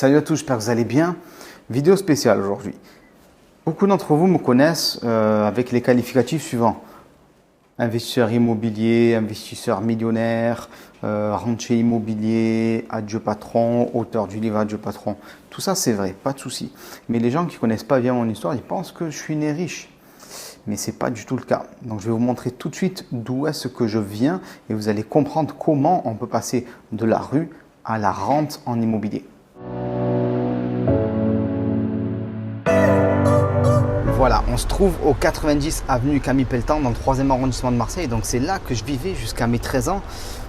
Salut à tous, j'espère que vous allez bien. Vidéo spéciale aujourd'hui. Beaucoup d'entre vous me connaissent avec les qualificatifs suivants. Investisseur immobilier, investisseur millionnaire, rentier immobilier, adieu patron, auteur du livre Adieu patron. Tout ça c'est vrai, pas de souci. Mais les gens qui ne connaissent pas bien mon histoire, ils pensent que je suis né riche. Mais ce n'est pas du tout le cas. Donc je vais vous montrer tout de suite d'où est-ce que je viens et vous allez comprendre comment on peut passer de la rue à la rente en immobilier. Voilà, on se trouve au 90 avenue Camille Pelletan dans le 3e arrondissement de Marseille. Donc c'est là que je vivais jusqu'à mes 13 ans,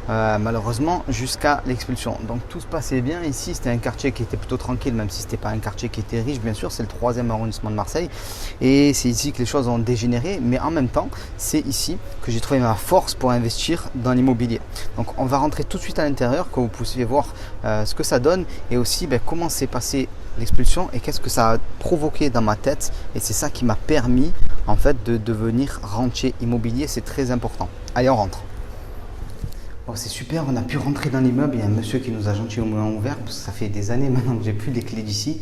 malheureusement jusqu'à l'expulsion. Donc tout se passait bien ici, c'était un quartier qui était plutôt tranquille, même si ce n'était pas un quartier qui était riche, bien sûr, c'est le 3e arrondissement de Marseille. Et c'est ici que les choses ont dégénéré, mais en même temps, c'est ici que j'ai trouvé ma force pour investir dans l'immobilier. Donc on va rentrer tout de suite à l'intérieur, que vous puissiez voir ce que ça donne et aussi comment s'est passé l'expulsion et qu'est-ce que ça a provoqué dans ma tête, et c'est ça qui m'a permis en fait de devenir rentier immobilier. C'est très important. Allez, on rentre. Bon, c'est super, on a pu rentrer dans l'immeuble. Il y a un monsieur qui nous a gentiment ouvert parce que ça fait des années maintenant que j'ai plus les clés d'ici.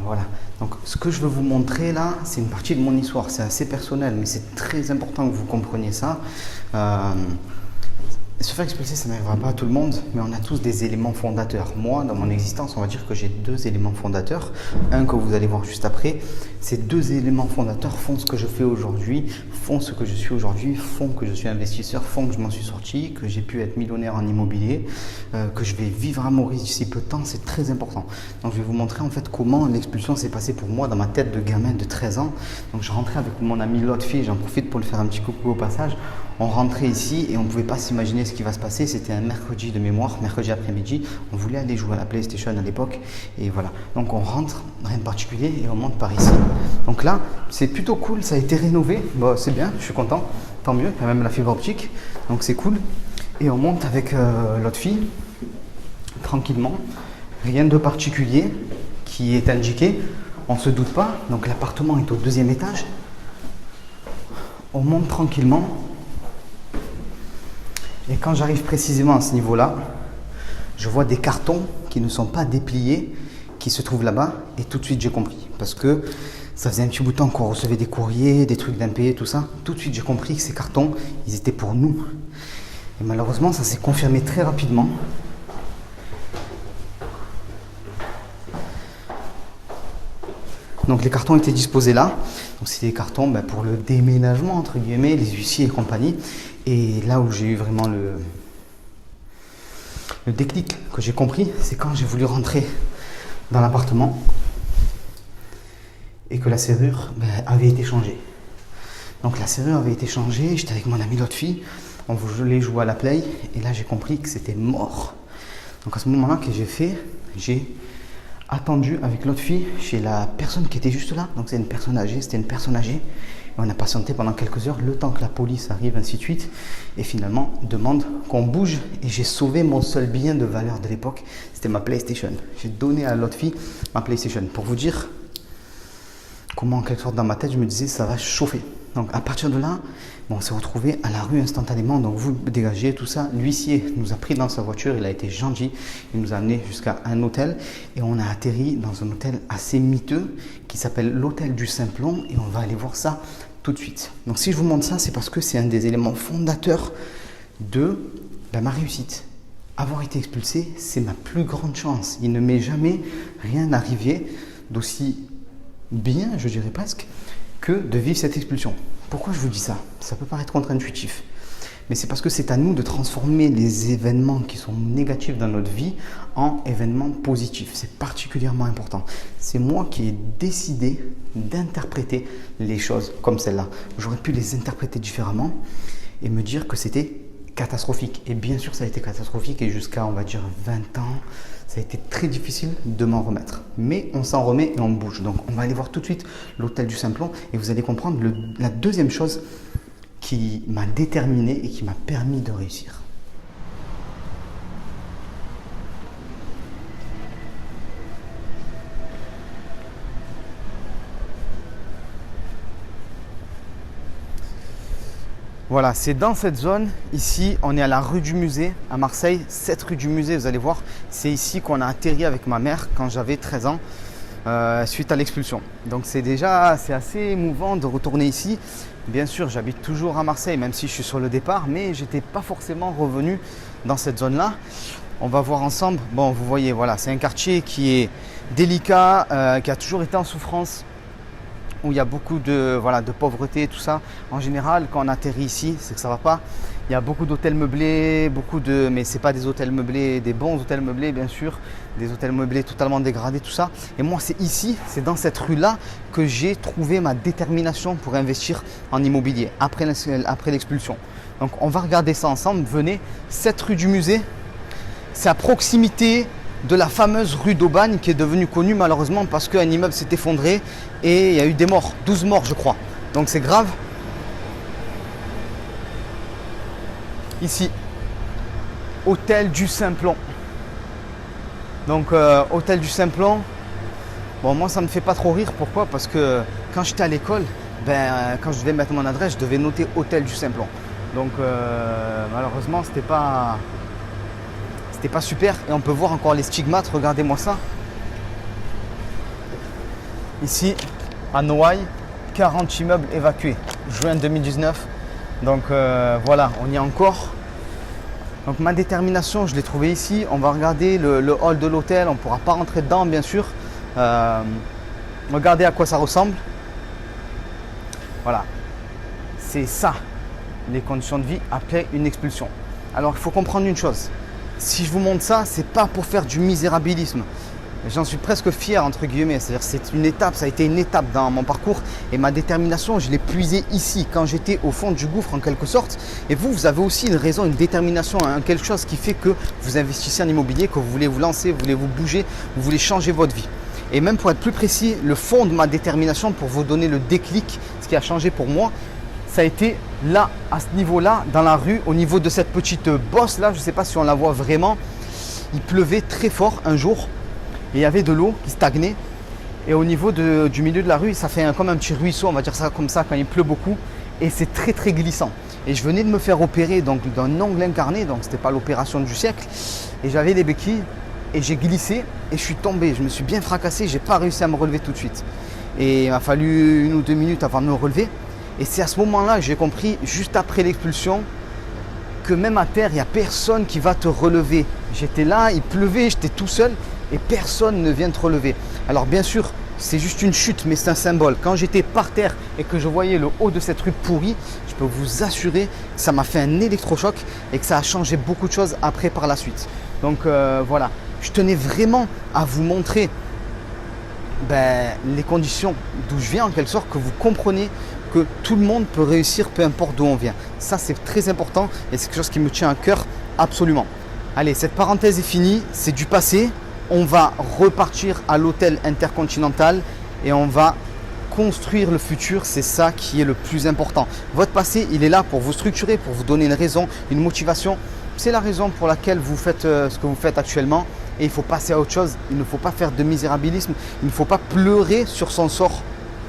Voilà, donc ce que je veux vous montrer là, c'est une partie de mon histoire. C'est assez personnel, mais c'est très important que vous compreniez ça. Se faire expulser, ça n'arrivera pas à tout le monde, mais on a tous des éléments fondateurs. Moi, dans mon existence, on va dire que j'ai 2 éléments fondateurs. Un que vous allez voir juste après. Ces 2 éléments fondateurs font ce que je fais aujourd'hui, font ce que je suis aujourd'hui, font que je suis investisseur, font que je m'en suis sorti, que j'ai pu être millionnaire en immobilier, que je vais vivre à Maurice d'ici peu de temps. C'est très important. Donc, je vais vous montrer en fait comment l'expulsion s'est passée pour moi dans ma tête de gamin de 13 ans. Donc, je rentrais avec mon ami Lotfi, j'en profite pour lui faire un petit coucou au passage. On rentrait ici et on ne pouvait pas s'imaginer ce qui va se passer. C'était un mercredi de mémoire, mercredi après-midi. On voulait aller jouer à la PlayStation à l'époque. Et voilà. Donc on rentre, rien de particulier, et on monte par ici. Donc là, c'est plutôt cool. Ça a été rénové. Bon, c'est bien, je suis content. Tant mieux, il y a même la fibre optique. Donc c'est cool. Et on monte avec l'autre fille, tranquillement. Rien de particulier qui est indiqué. On ne se doute pas. Donc l'appartement est au 2e étage. On monte tranquillement. Et quand j'arrive précisément à ce niveau-là, je vois des cartons qui ne sont pas dépliés, qui se trouvent là-bas. Et tout de suite, j'ai compris. Parce que ça faisait un petit bout de temps qu'on recevait des courriers, des trucs d'impayés, tout ça. Tout de suite, j'ai compris que ces cartons, ils étaient pour nous. Et malheureusement, ça s'est confirmé très rapidement. Donc les cartons étaient disposés là. Donc c'était des cartons pour le déménagement, entre guillemets, les huissiers et compagnie. Et là où j'ai eu vraiment le déclic que j'ai compris, c'est quand j'ai voulu rentrer dans l'appartement et que la serrure avait été changée. Donc la serrure avait été changée, j'étais avec mon ami l'autre fille, on voulait jouer à la play et là j'ai compris que c'était mort. Donc à ce moment-là, que j'ai fait, j'ai attendu avec l'autre fille chez la personne qui était juste là. Donc c'est une personne âgée, c'était une personne âgée. Et on a patienté pendant quelques heures, le temps que la police arrive, ainsi de suite. Et finalement, demande qu'on bouge. Et j'ai sauvé mon seul bien de valeur de l'époque, c'était ma PlayStation. J'ai donné à l'autre fille ma PlayStation. Pour vous dire comment, en quelque sorte, dans ma tête, je me disais, ça va chauffer. Donc à partir de là, on s'est retrouvé à la rue instantanément. Donc vous dégagez, tout ça. L'huissier nous a pris dans sa voiture, il a été gentil. Il nous a amené jusqu'à un hôtel. Et on a atterri dans un hôtel assez miteux qui s'appelle l'hôtel du Simplon. Et on va aller voir ça tout de suite. Donc si je vous montre ça, c'est parce que c'est un des éléments fondateurs de ma réussite. Avoir été expulsé, c'est ma plus grande chance. Il ne m'est jamais rien arrivé d'aussi bien, je dirais presque, que de vivre cette expulsion. Pourquoi je vous dis ça? Ça peut paraître contre-intuitif, mais c'est parce que c'est à nous de transformer les événements qui sont négatifs dans notre vie en événements positifs. C'est particulièrement important. C'est moi qui ai décidé d'interpréter les choses comme celle-là. J'aurais pu les interpréter différemment et me dire que c'était catastrophique. Et bien sûr, ça a été catastrophique et jusqu'à, on va dire, 20 ans, ça a été très difficile de m'en remettre. Mais on s'en remet et on bouge. Donc, on va aller voir tout de suite l'hôtel du Simplon et vous allez comprendre la deuxième chose qui m'a déterminé et qui m'a permis de réussir. Voilà, c'est dans cette zone. Ici, on est à la rue du Musée à Marseille. Cette rue du Musée, vous allez voir, c'est ici qu'on a atterri avec ma mère quand j'avais 13 ans. Suite à l'expulsion. Donc c'est assez émouvant de retourner ici. Bien sûr, j'habite toujours à Marseille, même si je suis sur le départ, mais j'étais pas forcément revenu dans cette zone-là. On va voir ensemble. Bon, vous voyez, voilà, c'est un quartier qui est délicat, qui a toujours été en souffrance, où il y a beaucoup de pauvreté et tout ça. En général, quand on atterrit ici, c'est que ça va pas. Il y a beaucoup d'hôtels meublés, mais c'est pas des hôtels meublés, des bons hôtels meublés bien sûr, des hôtels meublés totalement dégradés, tout ça. Et moi, c'est ici, c'est dans cette rue-là que j'ai trouvé ma détermination pour investir en immobilier après l'expulsion. Donc, on va regarder ça ensemble. Venez, cette rue du Musée, c'est à proximité de la fameuse rue d'Aubagne qui est devenue connue malheureusement parce qu'un immeuble s'est effondré et il y a eu des morts, 12 morts je crois. Donc c'est grave. Ici, Hôtel du Simplon. Donc Hôtel du Simplon, bon moi ça me fait pas trop rire, pourquoi? Parce que quand j'étais à l'école, quand je devais mettre mon adresse, je devais noter Hôtel du Simplon. Donc malheureusement c'était pas super. Et on peut voir encore les stigmates, regardez-moi ça. Ici, à Noailles, 40 immeubles évacués, juin 2019. Donc voilà, on y est encore. Donc ma détermination, je l'ai trouvée ici. On va regarder le hall de l'hôtel, on ne pourra pas rentrer dedans bien sûr. Regardez à quoi ça ressemble. Voilà, c'est ça, les conditions de vie après une expulsion. Alors il faut comprendre une chose. Si je vous montre ça, c'est pas pour faire du misérabilisme. J'en suis presque fier entre guillemets. C'est-à-dire c'est une étape, ça a été une étape dans mon parcours et ma détermination, je l'ai puisée ici quand j'étais au fond du gouffre en quelque sorte. Et vous avez aussi une raison, une détermination, quelque chose qui fait que vous investissez en immobilier, que vous voulez vous lancer, vous voulez vous bouger, vous voulez changer votre vie. Et même pour être plus précis, le fond de ma détermination pour vous donner le déclic, ce qui a changé pour moi, ça a été là, à ce niveau-là, dans la rue, au niveau de cette petite bosse là, je ne sais pas si on la voit vraiment. Il pleuvait très fort un jour et il y avait de l'eau qui stagnait. Et au niveau du milieu de la rue, ça fait comme un petit ruisseau, on va dire ça comme ça, quand il pleut beaucoup. Et c'est très très glissant. Et je venais de me faire opérer donc d'un ongle incarné, donc ce n'était pas l'opération du siècle. Et j'avais des béquilles et j'ai glissé et je suis tombé. Je me suis bien fracassé, je n'ai pas réussi à me relever tout de suite. Et il m'a fallu 1 ou 2 minutes avant de me relever. Et c'est à ce moment-là que j'ai compris, juste après l'expulsion, que même à terre, il n'y a personne qui va te relever. J'étais là, il pleuvait, j'étais tout seul et personne ne vient te relever. Alors bien sûr, c'est juste une chute, mais c'est un symbole. Quand j'étais par terre et que je voyais le haut de cette rue pourrie, je peux vous assurer que ça m'a fait un électrochoc et que ça a changé beaucoup de choses après par la suite. Donc voilà, je tenais vraiment à vous montrer les conditions d'où je viens en quelque sorte, que vous compreniez que tout le monde peut réussir peu importe d'où on vient. Ça c'est très important et c'est quelque chose qui me tient à cœur absolument. Allez, cette parenthèse est finie, c'est du passé. On va repartir à l'hôtel Intercontinental et on va construire le futur. C'est ça qui est le plus important. Votre passé, il est là pour vous structurer, pour vous donner une raison, une motivation. C'est la raison pour laquelle vous faites ce que vous faites actuellement et il faut passer à autre chose. Il ne faut pas faire de misérabilisme, il ne faut pas pleurer sur son sort.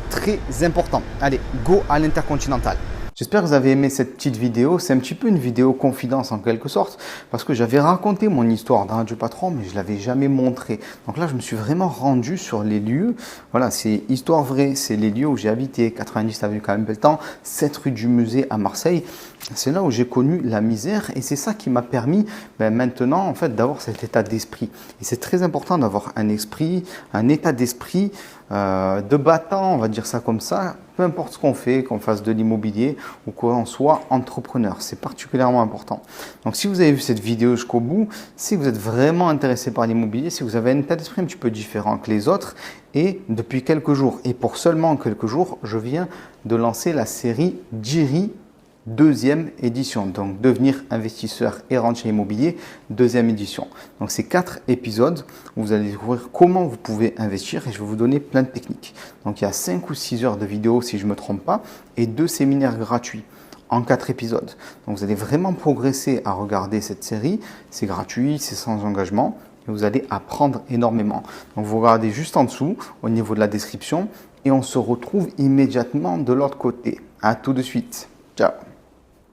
Très important. Allez, go à l'Intercontinental. J'espère que vous avez aimé cette petite vidéo. C'est un petit peu une vidéo confidence en quelque sorte parce que j'avais raconté mon histoire dans Radio Patron mais je ne l'avais jamais montré. Donc là, je me suis vraiment rendu sur les lieux. Voilà, c'est histoire vraie. C'est les lieux où j'ai habité. 90 avenue Campbellton, 7 rue du Musée à Marseille. C'est là où j'ai connu la misère et c'est ça qui m'a permis maintenant en fait d'avoir cet état d'esprit. Et c'est très important d'avoir un état d'esprit de battant, on va dire ça comme ça, peu importe ce qu'on fait, qu'on fasse de l'immobilier ou qu'on soit entrepreneur, c'est particulièrement important. Donc si vous avez vu cette vidéo jusqu'au bout, c'est que vous êtes vraiment intéressé par l'immobilier, si vous avez un état d'esprit un petit peu différent que les autres et depuis quelques jours, et pour seulement quelques jours, je viens de lancer la série Jiri 2e édition, donc devenir investisseur et rentier immobilier, 2e édition. Donc c'est 4 épisodes où vous allez découvrir comment vous pouvez investir et je vais vous donner plein de techniques. Donc il y a 5 ou 6 heures de vidéo si je ne me trompe pas et 2 séminaires gratuits en 4 épisodes. Donc vous allez vraiment progresser à regarder cette série, c'est gratuit, c'est sans engagement et vous allez apprendre énormément. Donc vous regardez juste en dessous au niveau de la description et on se retrouve immédiatement de l'autre côté. À tout de suite. Ciao.